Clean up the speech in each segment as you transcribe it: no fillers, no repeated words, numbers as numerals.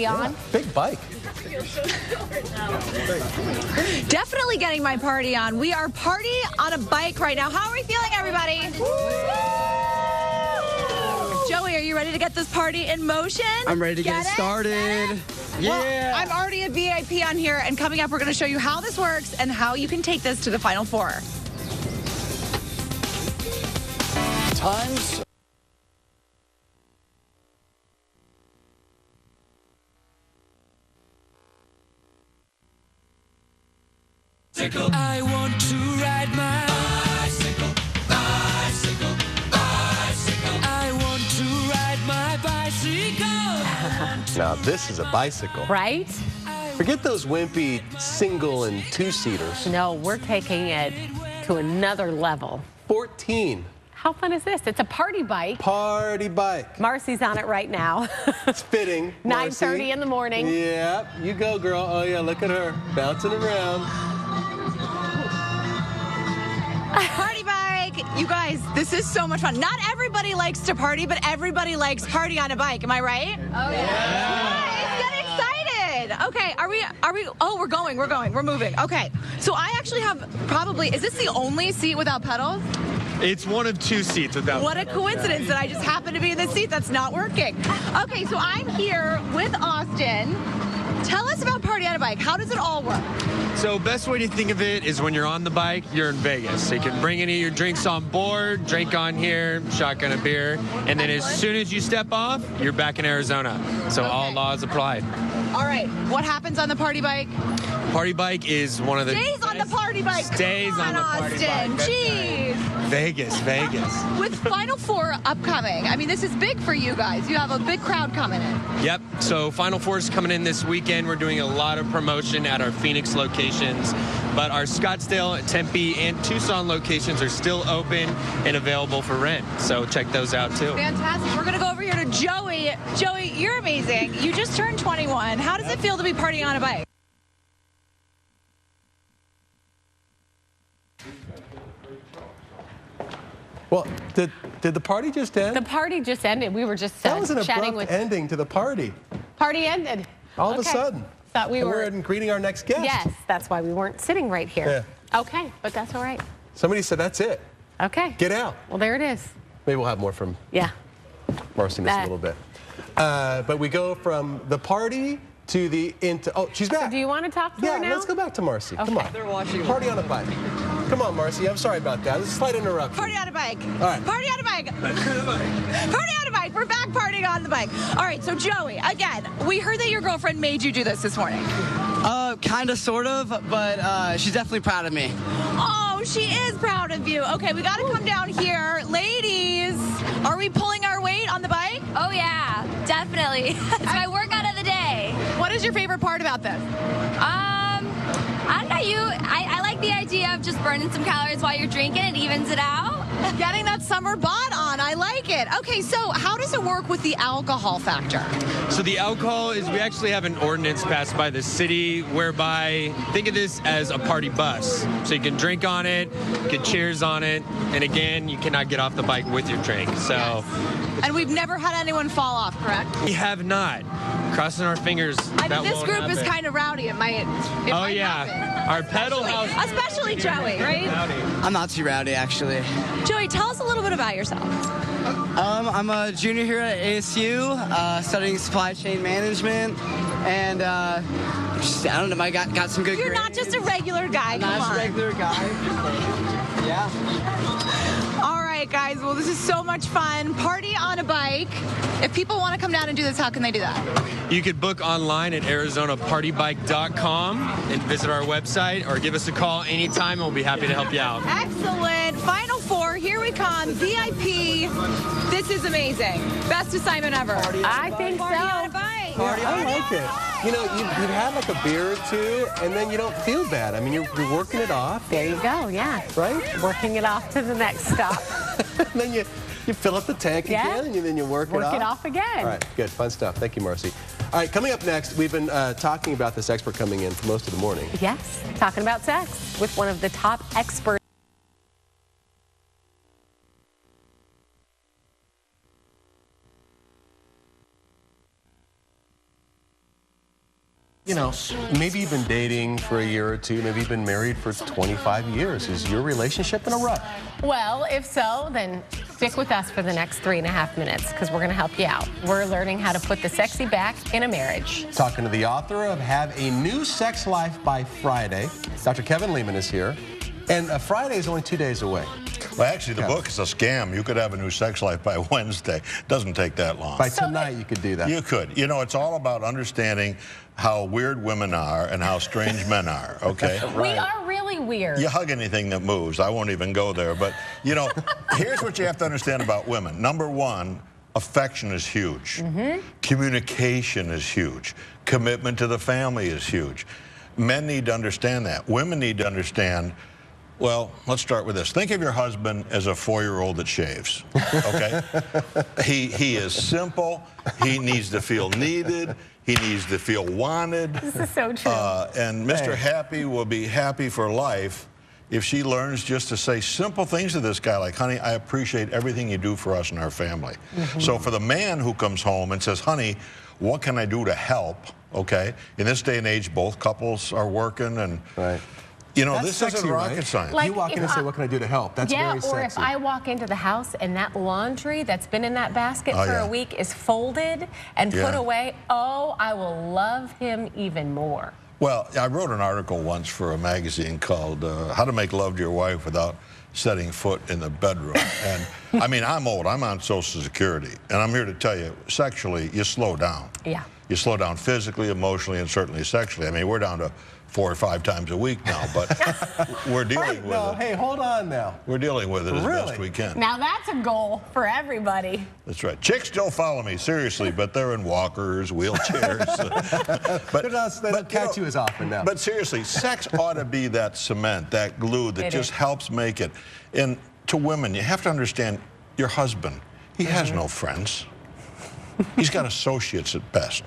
On. Big bike. Definitely getting my party on. We are party on a bike right now. How are we feeling, everybody? Joey, are you ready to get this party in motion? I'm ready to get it started. Yeah. Well, I'm already a VIP on here, and coming up, we're going to show you how this works and how you can take this to the Final Four. Times. I want to ride my bicycle, bicycle, bicycle. I want to ride my bicycle. Now, this is a bicycle. Right? Forget those wimpy single and two-seaters. No, we're taking it to another level. 14. How fun is this? It's a party bike. Party bike. Marcy's on it right now. It's fitting. 9:30 in the morning. Yeah, you go, girl. Oh, yeah, look at her bouncing around. Party bike. You guys, this is so much fun. Not everybody likes to party, but everybody likes party on a bike. Am I right? Oh, yeah. Get excited. Okay, are we, oh, we're moving. Okay, so I actually have probably, is this the only seat without pedals? It's one of two seats without. What a coincidence that I just happen to be in the seat that's not working. Okay, so I'm here with Austin. Tell us about party on a bike. How does it all work? So best way to think of it is when you're on the bike, you're in Vegas. So you can bring any of your drinks on board, drink on here, shotgun a beer, and then as soon as you step off, you're back in Arizona. So all laws apply. All right, what happens on the party bike? Party bike is one of the... Stays on the party bike. Stays Come on the party Austin. bike. Jeez. Vegas. With Final Four upcoming, I mean, this is big for you guys. You have a big crowd coming in. Yep. So Final Four is coming in this weekend. We're doing a lot of promotion at our Phoenix locations, but our Scottsdale, Tempe, and Tucson locations are still open and available for rent. So check those out too. Fantastic. We're going to go over here to Joey. Joey, you're amazing. You just turned 21. How does it feel to be partying on a bike? Well, did the party just end? The party just ended. We were just that was an chatting abrupt with... ending to the party. Party ended. All of a sudden. Thought we and were... we're greeting our next guest. Yes, that's why we weren't sitting right here. Yeah. Okay, but that's all right. Somebody said that's it. Okay. Get out. Well, there it is. Maybe we'll have more from Marcy in a little bit. But we go from the party to the oh, she's back. So do you want to talk to her now? Yeah, let's go back to Marcy. Okay. Come on. They're watching. Party on a bike. Come on, Marcy. I'm sorry about that. This is a slight interruption. Party on a bike. All right. Party on a bike. Party on a bike. We're back partying on the bike. All right, so Joey, again, we heard that your girlfriend made you do this morning. Kind of, sort of, but she's definitely proud of me. Oh, she is proud of you. Okay, we got to come down here. Ladies, are we pulling our weight on the bike? Oh, yeah, definitely. It's my workout of the day. What is your favorite part about this? I don't know, I like the idea of just burning some calories while you're drinking. It evens it out. Getting that summer bod on. I like it. Okay, so how does it work with the alcohol factor? So the alcohol is, we actually have an ordinance passed by the city whereby, think of this as a party bus. So you can drink on it, you can cheers on it, and again, you cannot get off the bike with your drink. So, yes. And we've never had anyone fall off, correct? We have not. Crossing our fingers. I mean, this group is kind of rowdy. It might happen. Our pedal house. Especially Joey, right? I'm not too rowdy, actually. Joey, tell us a little bit about yourself. I'm a junior here at ASU, studying supply chain management, and I don't know, I got some good grades. You're not just a regular guy, Not just a regular guy. Yeah. All right, guys. Well, this is so much fun. Party on a bike. If people want to come down and do this, how can they do that? You could book online at ArizonaPartyBike.com and visit our website, or give us a call anytime, and we'll be happy to help you out. Excellent. Final Four. Here we come. VIP. This is amazing. Best assignment ever. I think Party on a so. bike. I like it. You know, you've had like a beer or two, and then you don't feel bad. I mean, you're working it off. There you go, yeah. Right? Working it off to the next stop. And then you fill up the tank again, and then you work it off. Work it off again. All right, good, fun stuff. Thank you, Marcy. All right, coming up next, we've been talking about this expert coming in for most of the morning. Yes, talking about sex with one of the top experts. You know, maybe you've been dating for a year or two, maybe you've been married for 25 years. Is your relationship in a rut? Well, if so, then stick with us for the next 3.5 minutes because we're going to help you out. We're learning how to put the sexy back in a marriage. Talking to the author of Have a New Sex Life by Friday. Dr. Kevin Lehman is here. And Friday is only 2 days away. Well, actually, the book is a scam. You could have a new sex life by Wednesday. Doesn't take that long. By tonight, you could do that. You could. You know, it's all about understanding how weird women are and how strange men are, okay? Right. We are really weird. You hug anything that moves. I won't even go there. But, you know, here's what you have to understand about women. Number one, affection is huge. Communication is huge. Commitment to the family is huge. Men need to understand that. Women need to understand. Well, let's start with this. Think of your husband as a 4-year-old that shaves, okay? He is simple. He needs to feel needed. He needs to feel wanted. This is so true. And Mr. Happy will be happy for life if she learns just to say simple things to this guy like, honey, I appreciate everything you do for us and our family. So for the man who comes home and says, honey, what can I do to help, okay? In this day and age, both couples are working and... Right. You know, That's this isn't sexy, rocket right? science. Like you walk in and say, what can I do to help? That's very sexy. Or if I walk into the house and that laundry that's been in that basket for a week is folded and put away, oh, I will love him even more. Well, I wrote an article once for a magazine called How to Make Love to Your Wife Without Setting Foot in the Bedroom. And I mean, I'm old. I'm on Social Security. And I'm here to tell you, sexually, you slow down. Yeah. You slow down physically, emotionally, and certainly sexually. I mean, we're down to 4 or 5 times a week now, but we're dealing with it. Hey, hold on now. We're dealing with it as best we can. Now that's a goal for everybody. That's right. Chicks still follow me, seriously, but they're in walkers, wheelchairs. They don't catch you as often now. But seriously, sex ought to be that cement, that glue that just helps make it. And to women, you have to understand your husband, he has no friends. He's got associates at best.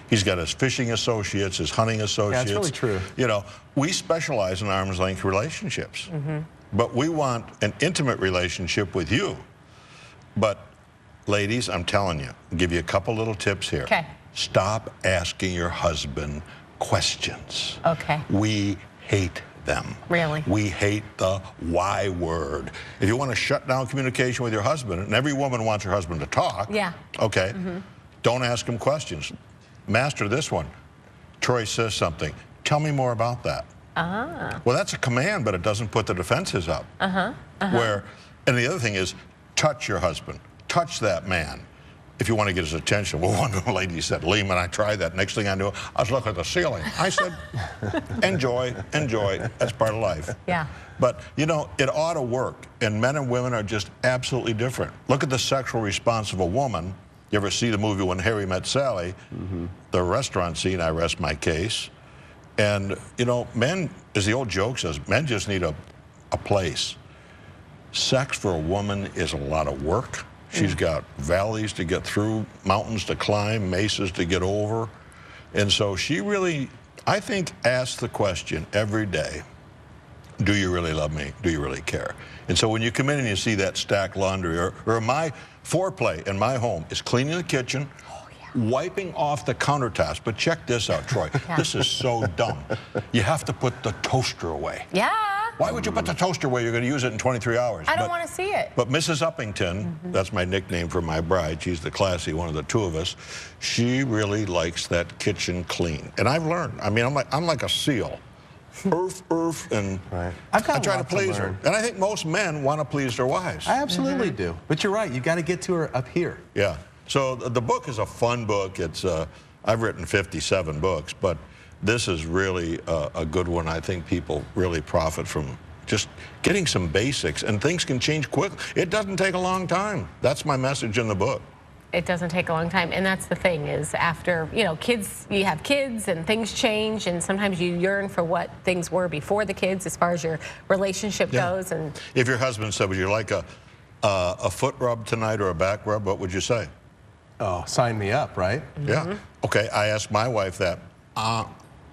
He's got his fishing associates, his hunting associates. Yeah, that's really true. You know, we specialize in arm's length relationships. But we want an intimate relationship with you. But ladies, I'm telling you, I'll give you a couple little tips here. Okay. Stop asking your husband questions. Okay. We hate them. Really? We hate the why word. If you want to shut down communication with your husband, and every woman wants her husband to talk, okay, don't ask him questions. Master this one. Troy says something. Tell me more about that. Well, that's a command, but it doesn't put the defenses up. Where, and the other thing is, touch your husband. Touch that man. If you want to get his attention. Well, one lady said, Lehman, I tried that. Next thing I knew, I was looking at the ceiling. I said, enjoy, enjoy. That's part of life. Yeah. But, you know, it ought to work. And men and women are just absolutely different. Look at the sexual response of a woman. You ever see the movie When Harry Met Sally? The restaurant scene, I rest my case. And, you know, men, as the old joke says, men just need a place. Sex for a woman is a lot of work. She's got valleys to get through, mountains to climb, mesas to get over. And so she really, I think, asks the question every day, do you really love me? Do you really care? And so when you come in and you see that stacked laundry, or my foreplay in my home is cleaning the kitchen, wiping off the countertops. But check this out, Troy. This is so dumb. You have to put the toaster away. Yeah. Why would you put the toaster away? You're going to use it in 23 hours. I don't want to see it. But Mrs. Uppington, that's my nickname for my bride. She's the classy one of the two of us. She really likes that kitchen clean. And I've learned. I mean, I'm like a seal. And I try to please her. And I think most men want to please their wives. I absolutely do. But you're right. You got to get to her up here. Yeah. So the book is a fun book. It's I've written 57 books, but this is really a good one. I think people really profit from just getting some basics, and things can change quickly. It doesn't take a long time. That's my message in the book. It doesn't take a long time, and that's the thing is after, you know, kids, you have kids and things change, and sometimes you yearn for what things were before the kids as far as your relationship goes. And if your husband said, would you like a foot rub tonight or a back rub, what would you say? Oh, sign me up, right? Yeah. Okay, I asked my wife that.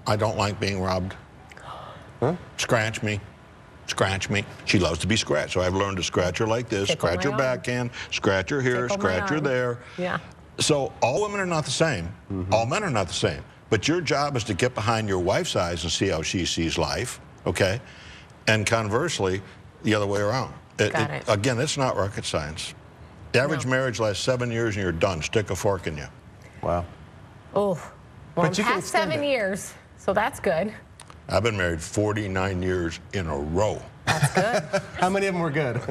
I don't like being rubbed. Scratch me. Scratch me. She loves to be scratched, so I've learned to scratch her like this, scratch her backhand, scratch her here, scratch her there. Yeah. So all women are not the same. All men are not the same. But your job is to get behind your wife's eyes and see how she sees life, okay? And conversely, the other way around. Again, it's not rocket science. The average marriage lasts 7 years and you're done. Stick a fork in you. Wow. Oh, well, But you past can extend 7 it. years, so that's good. I've been married 49 years in a row. That's good. How many of them were good?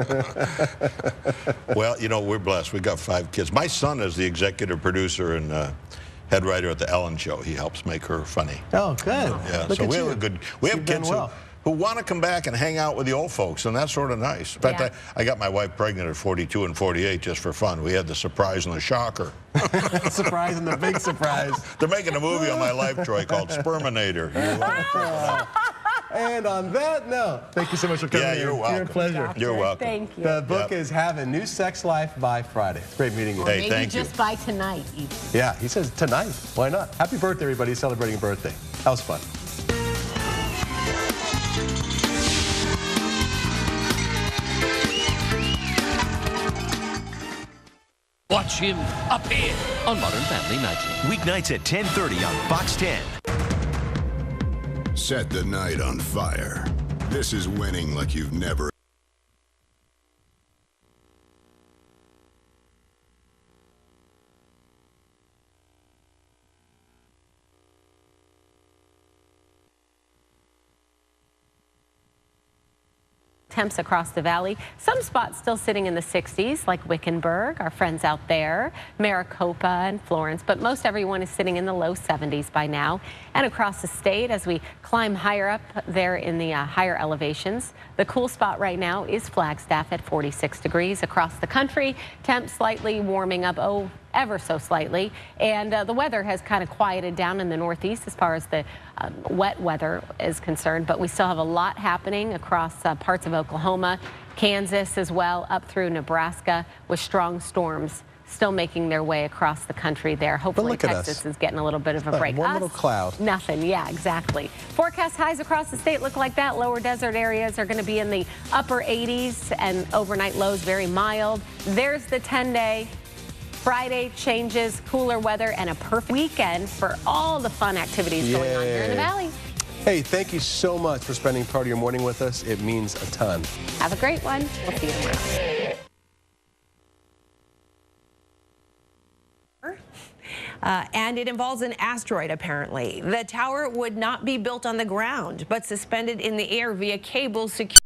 Well, you know, we're blessed. We've got 5 kids. My son is the executive producer and head writer at the Ellen Show. He helps make her funny. Oh, good. Yeah, Look so at we you. have a good. We have You've done kids well. who want to come back and hang out with the old folks, and that's sort of nice. In fact, Yeah. I got my wife pregnant at 42 and 48 just for fun. We had the surprise and the shocker. Surprise and the big surprise. They're making a movie on my life, Troy, called Sperminator. And on that note, thank you so much for coming. Yeah, you're welcome. You're a pleasure. You're welcome. Thank you. The book is Have a New Sex Life by Friday. It's great meeting you. Hey, Maybe thank you. just by tonight, even. Yeah, he says tonight. Why not? Happy birthday, everybody. He's celebrating a birthday. That was fun. Watch him up here on Modern Family Nightly. Weeknights at 10:30 on Fox 10. Set the night on fire. This is winning like you've never. Temps across the valley. Some spots still sitting in the 60s, like Wickenburg, our friends out there, Maricopa and Florence, but most everyone is sitting in the low 70s by now. And across the state, as we climb higher up there in the higher elevations, the cool spot right now is Flagstaff at 46 degrees. Across the country, temps slightly warming up, ever so slightly, and the weather has kind of quieted down in the Northeast as far as the wet weather is concerned, but we still have a lot happening across parts of Oklahoma, Kansas as well, up through Nebraska, with strong storms still making their way across the country there. Hopefully look at Texas us. is getting a little bit of a break. One Us, little cloud. Nothing, yeah, exactly. Forecast highs across the state look like that. Lower desert areas are going to be in the upper 80s, and overnight lows very mild. There's the 10-day. Friday changes, cooler weather, and a perfect weekend for all the fun activities going on here in the valley. Hey, thank you so much for spending part of your morning with us. It means a ton. Have a great one. We'll see you tomorrow. And it involves an asteroid, apparently. The tower would not be built on the ground, but suspended in the air via cables secured